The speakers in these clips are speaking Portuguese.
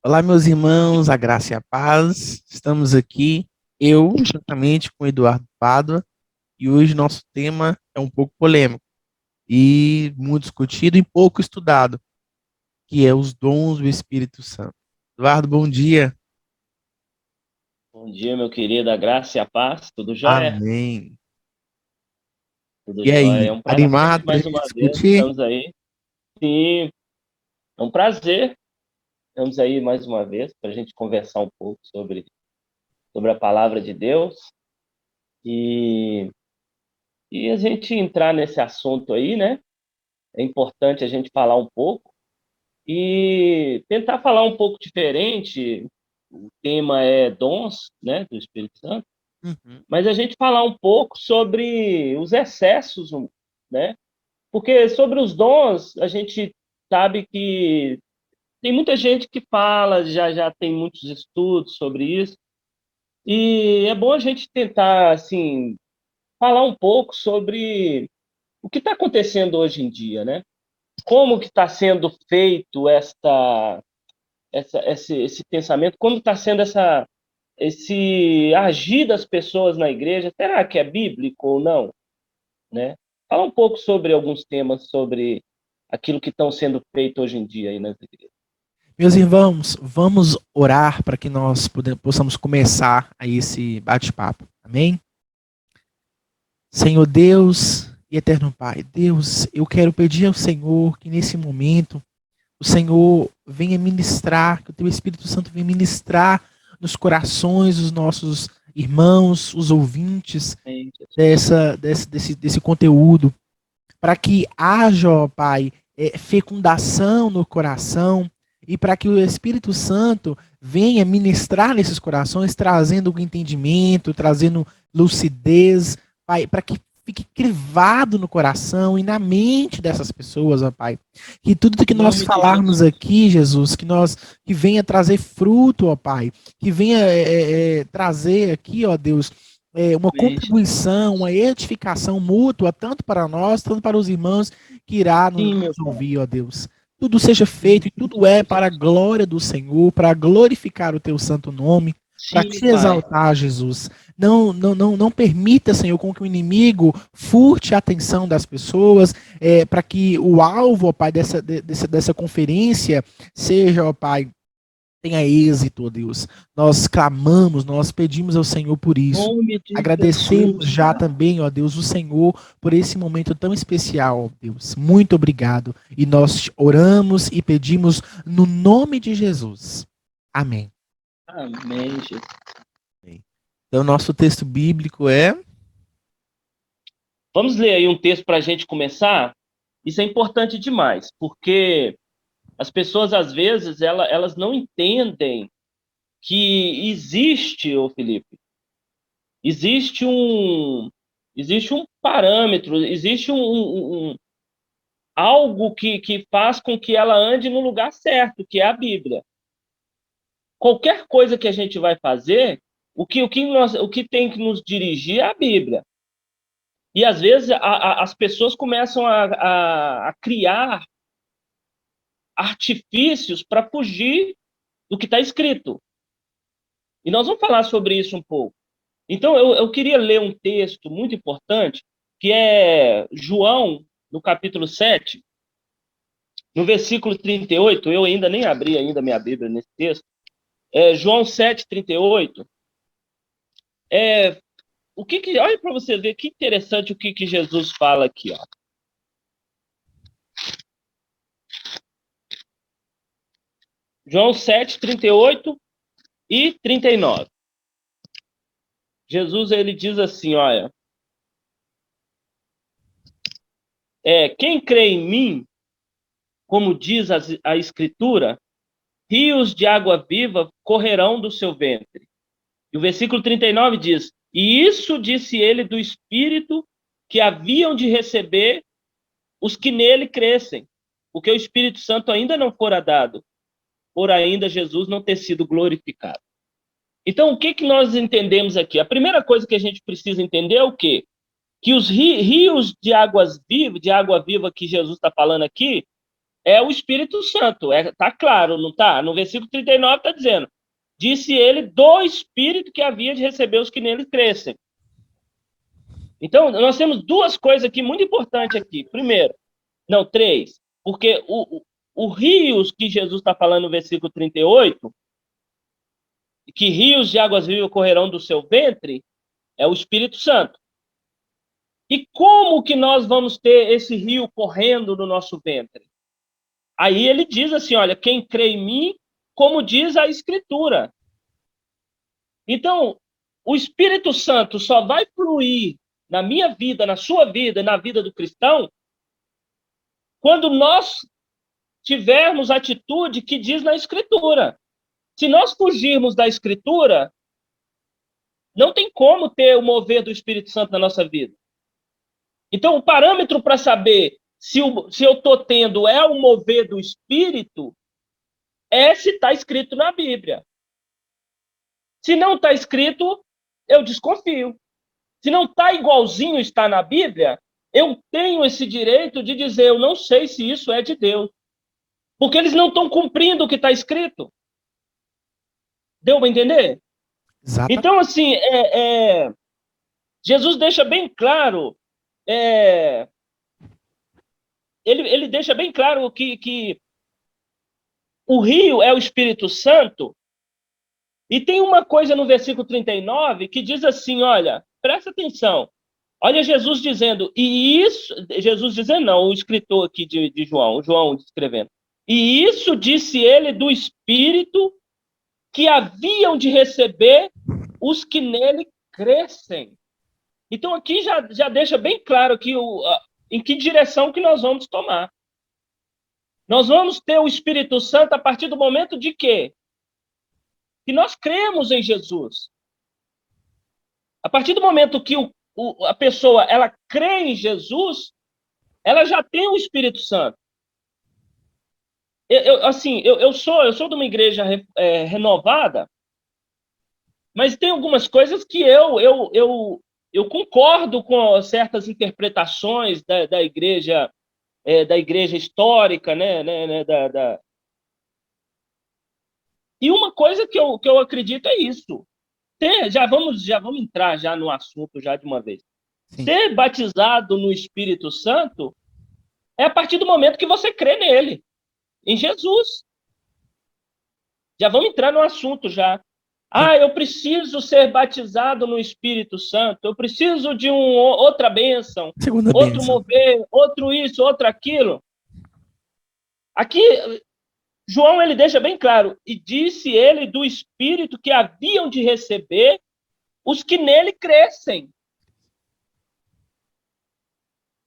Olá, meus irmãos, a graça e a paz. Estamos aqui, eu, juntamente com o Eduardo Pádua, e hoje nosso tema é um pouco polêmico e muito discutido e pouco estudado, que é os dons do Espírito Santo. Eduardo, bom dia. Bom dia, meu querido, a graça e a paz, tudo jóia? Amém. Tudo E jóia. É aí, um prazer animado para a mais gente uma vez, discutir? estamos aí. Sim, é um prazer, estamos aí mais uma vez para a gente conversar um pouco sobre a palavra de Deus e, e a gente entrar nesse assunto aí, né? É importante a gente falar um pouco e tentar falar um pouco diferente. O tema é dons, né, do Espírito Santo, Uhum. mas a gente falar um pouco sobre os excessos, né? Porque sobre os dons, a gente sabe que tem muita gente que fala, já tem muitos estudos sobre isso, e é bom a gente tentar, assim, falar um pouco sobre o que está acontecendo hoje em dia, né? Como que está sendo feito esse pensamento, como está sendo esse agir das pessoas na igreja, será que é bíblico ou não, né? Fala um pouco sobre alguns temas sobre aquilo que estão sendo feito hoje em dia aí nas igrejas. Meus irmãos, vamos orar para que nós possamos começar aí esse bate-papo. Amém? Senhor Deus e eterno Pai, Deus, eu quero pedir ao Senhor que nesse momento o Senhor venha ministrar, que o Teu Espírito Santo venha ministrar nos corações dos nossos irmãos, os ouvintes Amém, Jesus. desse conteúdo, para que haja, ó Pai, fecundação no coração e para que o Espírito Santo venha ministrar nesses corações, trazendo o entendimento, trazendo lucidez, Pai, para que fique crivado no coração e na mente dessas pessoas, ó Pai. Que tudo que Em nós nome de falarmos Jesus. aqui, Jesus, que venha trazer fruto, ó Pai, que venha trazer aqui, ó Deus, uma Amém, contribuição, uma edificação mútua, tanto para nós, tanto para os irmãos que irá nos sim, meu Pai. ouvir, ó Deus. Tudo seja Em feito e nome tudo de é para a Jesus. glória do Senhor, para glorificar o teu santo nome, para Sim, te Pai. exaltar, Jesus. Não permita, Senhor, com que o inimigo furte a atenção das pessoas, para que o alvo, ó Pai, dessa conferência seja, ó Pai, tenha êxito, ó Deus. Nós clamamos, nós pedimos ao Senhor por Em isso. nome de Agradecemos Jesus. já também, ó Deus, o Senhor por esse momento tão especial, ó Deus. Muito obrigado. E nós oramos e pedimos no nome de Jesus. Amém. Amém, Jesus. Então, nosso texto bíblico é. Vamos ler aí um texto para a gente começar? Isso é importante demais, porque as pessoas, às vezes, elas não entendem que existe, ô Felipe, existe um, existe um parâmetro, existe algo que faz com que ela ande no lugar certo, que é a Bíblia. Qualquer coisa que a gente vai fazer, o que tem que nos dirigir é a Bíblia. E às vezes as pessoas começam a criar artifícios para fugir do que está escrito. E nós vamos falar sobre isso um pouco. Então, eu queria ler um texto muito importante, que é João, no capítulo 7, no versículo 38. Eu ainda nem abri ainda minha Bíblia nesse texto. João 7, 38. É, olha para você ver que interessante o que Jesus fala aqui. Ó. João 7, 38 e 39. Jesus ele diz assim, olha, quem crê em mim, como diz a Escritura, rios de água viva correrão do seu ventre. E o versículo 39 diz, e isso disse ele do Espírito que haviam de receber os que nele crescem, porque o Espírito Santo ainda não fora dado, por ainda Jesus não ter sido glorificado. Então, o que nós entendemos aqui? A primeira coisa que a gente precisa entender é o quê? Que os rios de água viva que Jesus está falando aqui, é o Espírito Santo. Tá claro, não tá? No versículo 39 está dizendo: disse ele do Espírito que havia de receber os que nele crescem. Então, nós temos duas coisas aqui muito importantes aqui. Primeiro, não, três, porque o rios que Jesus está falando no versículo 38, que rios de águas vivas correrão do seu ventre, é o Espírito Santo. E como que nós vamos ter esse rio correndo no nosso ventre? Aí ele diz assim, olha, quem crê em mim, como diz a Escritura. Então, o Espírito Santo só vai fluir na minha vida, na sua vida, na vida do cristão, quando nós tivermos a atitude que diz na Escritura. Se nós fugirmos da Escritura, não tem como ter o mover do Espírito Santo na nossa vida. Então, o parâmetro para saber se eu estou tendo o mover do Espírito é se está escrito na Bíblia. Se não está escrito, eu desconfio. Se não está igualzinho está na Bíblia, eu tenho esse direito de dizer, eu não sei se isso é de Deus. Porque eles não estão cumprindo o que está escrito. Deu para entender? Exatamente. Então, assim, Jesus deixa bem claro, ele deixa bem claro que o rio é o Espírito Santo, e tem uma coisa no versículo 39 que diz assim, olha, presta atenção, olha Jesus dizendo, Jesus dizendo não, o escritor aqui de João escrevendo, e isso disse ele do Espírito que haviam de receber os que nele crescem. Então aqui já deixa bem claro que em que direção que nós vamos tomar. Nós vamos ter o Espírito Santo a partir do momento de quê? Que nós cremos em Jesus. A partir do momento que a pessoa ela crê em Jesus, ela já tem o Espírito Santo. Eu sou de uma igreja renovada, mas tem algumas coisas que eu concordo com certas interpretações da igreja histórica, né, E uma coisa que eu acredito é isso. Já vamos entrar já no assunto já de uma vez. Sim. Ser batizado no Espírito Santo é a partir do momento que você crê nele, em Jesus. Já vamos entrar no assunto já. Eu preciso ser batizado no Espírito Santo, eu preciso de outra bênção, outro mover, outro isso, outro aquilo. Aqui, João, ele deixa bem claro, e disse ele do Espírito que haviam de receber os que nele crescem.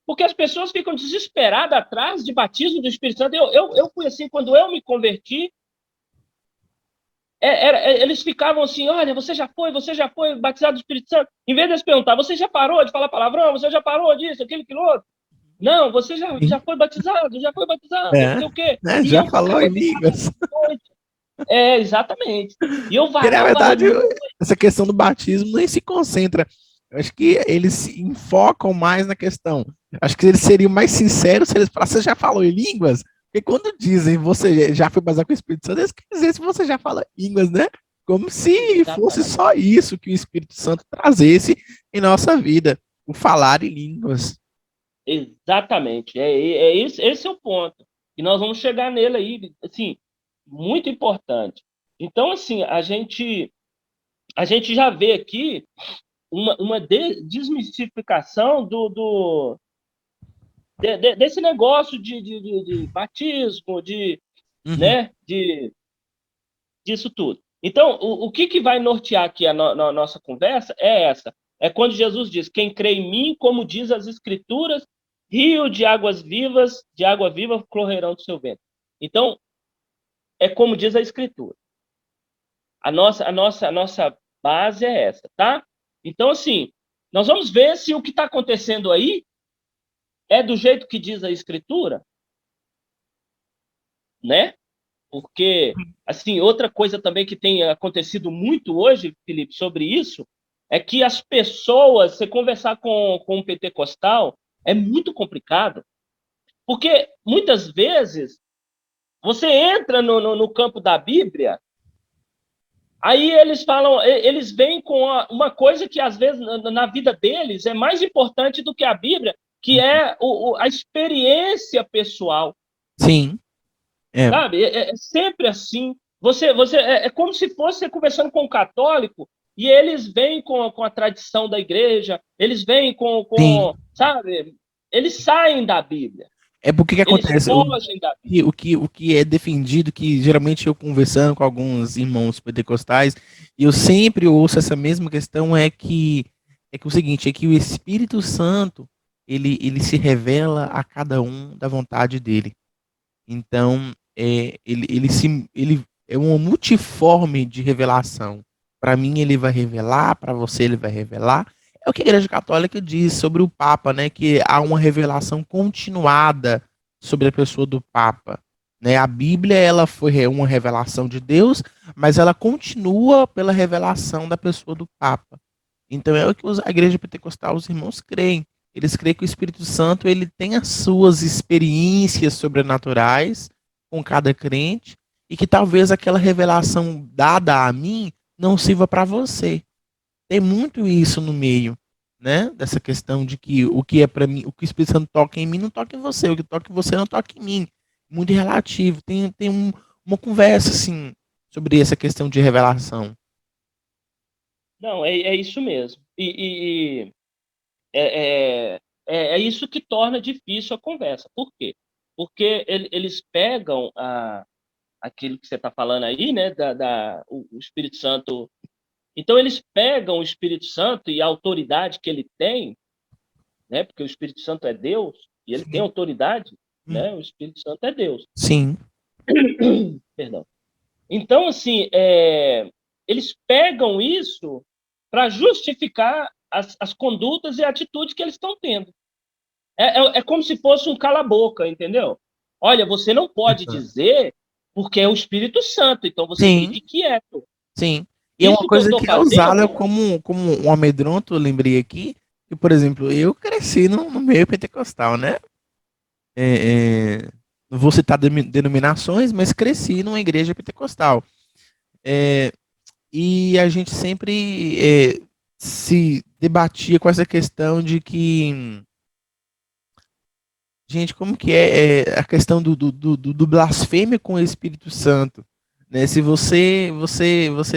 Porque as pessoas ficam desesperadas atrás de batismo do Espírito Santo. Eu fui assim, quando eu me converti, eles ficavam assim, olha, você já foi batizado do Espírito Santo? Em vez de eles perguntar, você já parou de falar palavrão? Você já parou disso, aquilo, outro? Não, você já foi batizado, não sei o quê. Já falou em línguas. Exatamente. E eu varava... Na verdade, essa questão do batismo nem se concentra. Eu acho que eles se enfocam mais na questão. Acho que eles seriam mais sinceros se eles falassem, você já falou em línguas? Porque quando dizem você já foi batizado com o Espírito Santo, eles querem dizer se você já fala línguas, né? Como se fosse só isso que o Espírito Santo trazesse em nossa vida, o falar em línguas. Exatamente. Esse é o ponto. E nós vamos chegar nele aí, assim, muito importante. Então, assim, a gente já vê aqui uma desmistificação desse negócio de batismo, né, disso tudo. Então, o que vai nortear aqui a nossa conversa é essa. É quando Jesus diz, quem crê em mim, como diz as Escrituras, rio de água viva correrão do seu ventre. Então, é como diz a Escritura. A nossa base é essa, tá? Então, assim, nós vamos ver se o que está acontecendo aí é do jeito que diz a Escritura, né? Porque, assim, outra coisa também que tem acontecido muito hoje, Felipe, sobre isso, é que as pessoas, você conversar com um pentecostal, é muito complicado, porque muitas vezes Você entra no campo da Bíblia, aí eles falam, eles vêm com uma coisa que às vezes na vida deles é mais importante do que a Bíblia, que é a experiência pessoal. Sim. Sabe? É sempre assim. É como se fosse conversando com um católico e eles vêm com a tradição da igreja, eles vêm Sim. sabe? Eles saem da Bíblia. É porque que Eles acontece? fogem da Bíblia. O que é defendido, que geralmente eu conversando com alguns irmãos pentecostais, e eu sempre ouço essa mesma questão, é que o seguinte, é que o Espírito Santo, ele se revela a cada um da vontade dele. Então, ele é uma multiforme de revelação. Para mim, ele vai revelar, para você, ele vai revelar. É o que a Igreja Católica diz sobre o Papa, né? Que há uma revelação continuada sobre a pessoa do Papa. Né? A Bíblia, ela foi uma revelação de Deus, mas ela continua pela revelação da pessoa do Papa. Então, é o que a Igreja Pentecostal, os irmãos creem. Eles creem que o Espírito Santo ele tem as suas experiências sobrenaturais com cada crente e que talvez aquela revelação dada a mim não sirva para você. Tem muito isso no meio, né? Dessa questão de que o que é para mim, o que o Espírito Santo toca em mim não toca em você, o que toca em você não toca em mim. Muito relativo. Tem uma conversa assim sobre essa questão de revelação. Não, é isso mesmo. E é, é isso que torna difícil a conversa. Por quê? Porque eles pegam aquilo que você está falando aí, né? O Espírito Santo. Então, eles pegam o Espírito Santo e a autoridade que ele tem, né? Porque o Espírito Santo é Deus e ele tem Sim. autoridade, né? O Espírito Santo é Deus. Sim. Perdão. Então, assim, eles pegam isso para justificar as condutas e atitudes que eles estão tendo. É como se fosse um cala-boca, entendeu? Olha, você não pode dizer porque é o Espírito Santo, então você Sim. fique quieto. Sim. E é uma Isso que eu coisa estou que é usada fazendo, como um amedronto, eu lembrei aqui, que, por exemplo, eu cresci no meio pentecostal, né? Não vou citar denominações, mas cresci numa igreja pentecostal. É, e a gente sempre se debatia com essa questão de que, gente, como que é a questão do blasfêmia com o Espírito Santo? Né? Se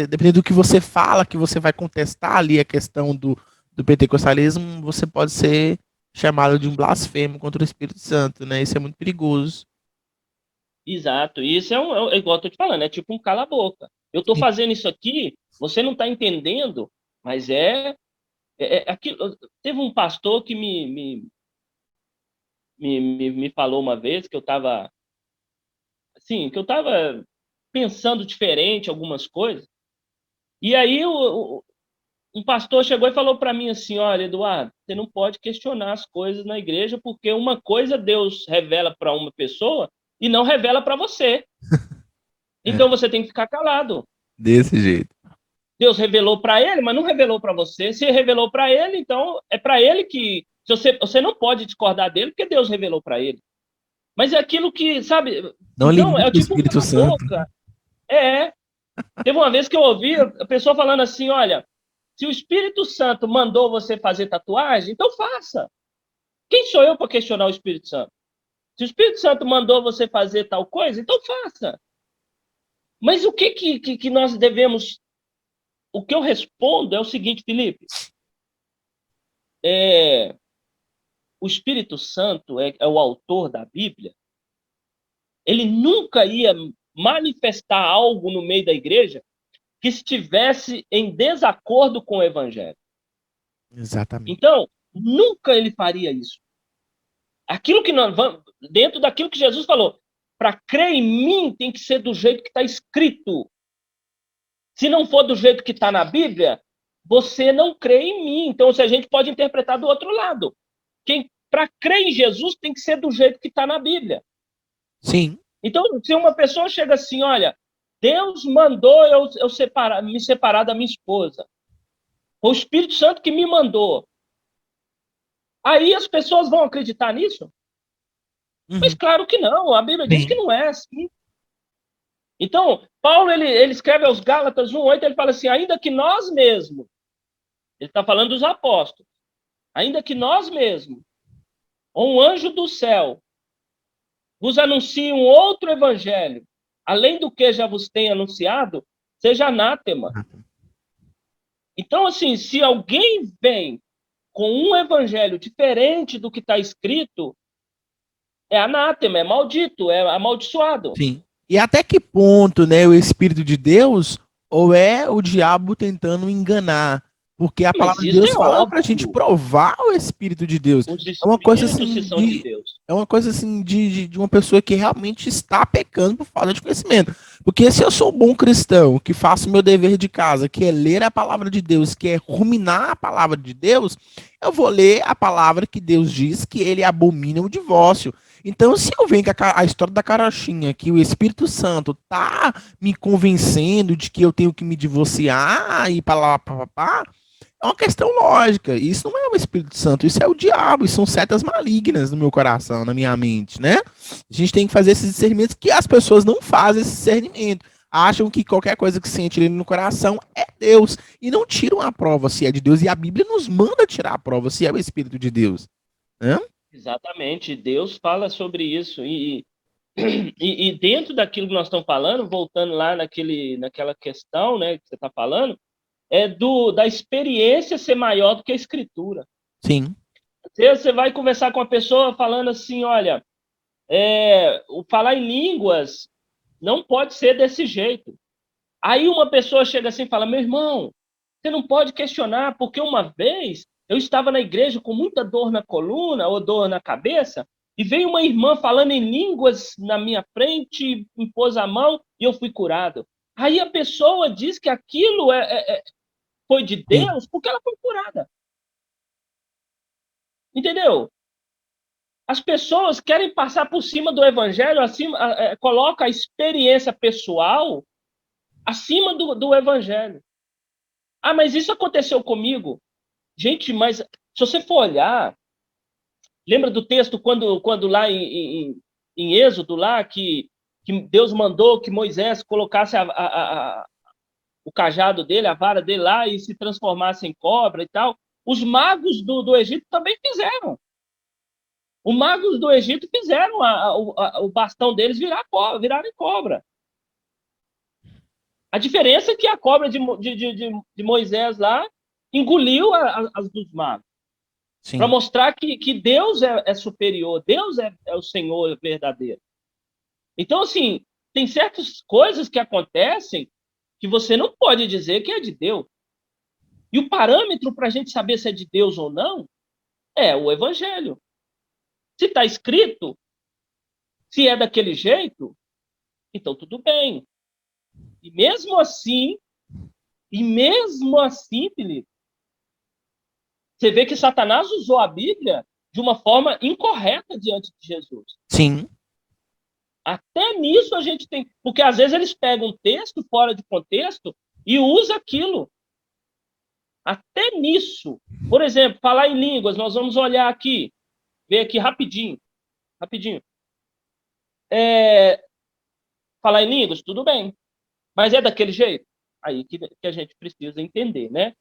dependendo do que você fala, que você vai contestar ali a questão do pentecostalismo, você pode ser chamado de um blasfemo contra o Espírito Santo, né? Isso é muito perigoso. exato, isso é igual eu tô te falando, é tipo um cala-boca. Eu estou fazendo isso aqui, você não está entendendo, mas aquilo. Teve um pastor que me falou uma vez que eu estava assim, que eu estava pensando diferente algumas coisas. E aí um pastor chegou e falou para mim assim: olha, Eduardo, você não pode questionar as coisas na igreja, porque uma coisa Deus revela para uma pessoa e não revela para você. É, Então você tem que ficar calado. desse jeito. Deus revelou para ele, mas não revelou para você. Se revelou para ele, então é para ele que. Se você não pode discordar dele, porque Deus revelou para ele. Mas é aquilo que, sabe? Não Então, é limite o tipo um Espírito Santo. cala-boca. É. Teve uma vez que eu ouvi a pessoa falando assim: olha, se o Espírito Santo mandou você fazer tatuagem, então faça. Quem sou eu para questionar o Espírito Santo? Se o Espírito Santo mandou você fazer tal coisa, então faça. Mas o que nós devemos. O que eu respondo é o seguinte, Felipe: o Espírito Santo é o autor da Bíblia, ele nunca ia manifestar algo no meio da igreja que estivesse em desacordo com o Evangelho. Exatamente. Então, nunca ele faria isso. Aquilo que nós vamos, dentro daquilo que Jesus falou, para crer em mim tem que ser do jeito que está escrito. Se não for do jeito que está na Bíblia, você não crê em mim. Então, se a gente pode interpretar do outro lado. Para crer em Jesus tem que ser do jeito que está na Bíblia. Sim. Então, se uma pessoa chega assim, olha, Deus mandou eu me separar da minha esposa. Foi o Espírito Santo que me mandou. Aí as pessoas vão acreditar nisso? Mas Uhum. claro que não. A Bíblia diz que Sim. não é assim. Então, Paulo, ele escreve aos Gálatas 1:8, ele fala assim, ainda que nós mesmos, ele está falando dos apóstolos, ainda que nós mesmos, ou um anjo do céu, vos anuncie um outro evangelho, além do que já vos tem anunciado, seja anátema. Então, assim, se alguém vem com um evangelho diferente do que está escrito, é anátema, é maldito, é amaldiçoado. Sim. E até que ponto, né, o Espírito de Deus ou é o diabo tentando enganar? Porque a Mas palavra de isso Deus é fala para a gente óbvio. provar o Espírito de Deus. Os É uma coisa espíritos se assim são de de Deus. é uma coisa assim de uma pessoa que realmente está pecando por falta de conhecimento. Porque se eu sou um bom cristão, que faço o meu dever de casa, que é ler a palavra de Deus, que é ruminar a palavra de Deus, eu vou ler a palavra que Deus diz que ele abomina o divórcio. Então, se eu venho com a história da carochinha, que o Espírito Santo tá me convencendo de que eu tenho que me divorciar e para lá, pá, é uma questão lógica. Isso não é o Espírito Santo, isso é o diabo, isso são setas malignas no meu coração, na minha mente, né? A gente tem que fazer esses discernimentos que as pessoas não fazem esse discernimento. Acham que qualquer coisa que sente ali no coração é Deus. E não tiram a prova se é de Deus. E a Bíblia nos manda tirar a prova se é o Espírito de Deus. Né? Exatamente, Deus fala sobre isso. E dentro daquilo que nós estamos falando, voltando lá naquela questão, né, que você está falando, é da experiência ser maior do que a escritura. Sim. Você vai conversar com uma pessoa falando assim, olha, o falar em línguas não pode ser desse jeito. Aí uma pessoa chega assim e fala, meu irmão, você não pode questionar, porque uma vez eu estava na igreja com muita dor na coluna ou dor na cabeça, e veio uma irmã falando em línguas na minha frente, impôs a mão e eu fui curado. Aí a pessoa diz que aquilo foi de Sim. Deus porque ela foi curada. Entendeu? As pessoas querem passar por cima do evangelho, coloca a experiência pessoal acima do evangelho. Ah, mas isso aconteceu comigo. Gente, mas se você for olhar, lembra do texto quando lá em Êxodo, lá que Deus mandou que Moisés colocasse o cajado dele, a vara dele lá e se transformasse em cobra e tal? Os magos do Egito também fizeram. Os magos do Egito fizeram o bastão deles virar em cobra. A diferença é que a cobra de Moisés lá engoliu as dos magos. Para Sim. mostrar que Deus é superior, Deus é o Senhor verdadeiro. Então, assim, tem certas coisas que acontecem que você não pode dizer que é de Deus. E o parâmetro para a gente saber se é de Deus ou não é o Evangelho. Se está escrito, se é daquele jeito, então tudo bem. E mesmo assim, Felipe, você vê que Satanás usou a Bíblia de uma forma incorreta diante de Jesus. Sim. Até nisso a gente tem. Porque às vezes eles pegam um texto fora de contexto e usam aquilo. Até nisso. Por exemplo, falar em línguas, nós vamos olhar aqui, ver aqui rapidinho. Rapidinho. Falar em línguas, tudo bem. Mas é daquele jeito? Aí que a gente precisa entender, né?